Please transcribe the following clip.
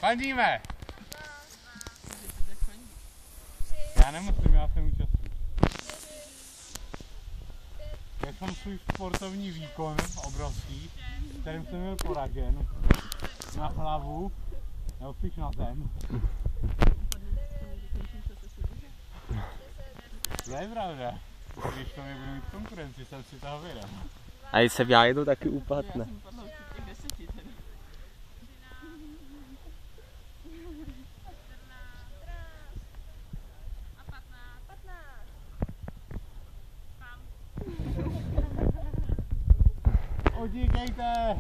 Fandíme! Já nemusím, já jsem účastný. Jak jsem svůj sportovní výkon obrovský, kterým jsem byl poražen na hlavu, nebo spíš na zem. To je pravda. Když to nebudu mít konkurenci, jsem si toho vědom. A když se já jedu, taky upadne. Utíkejte!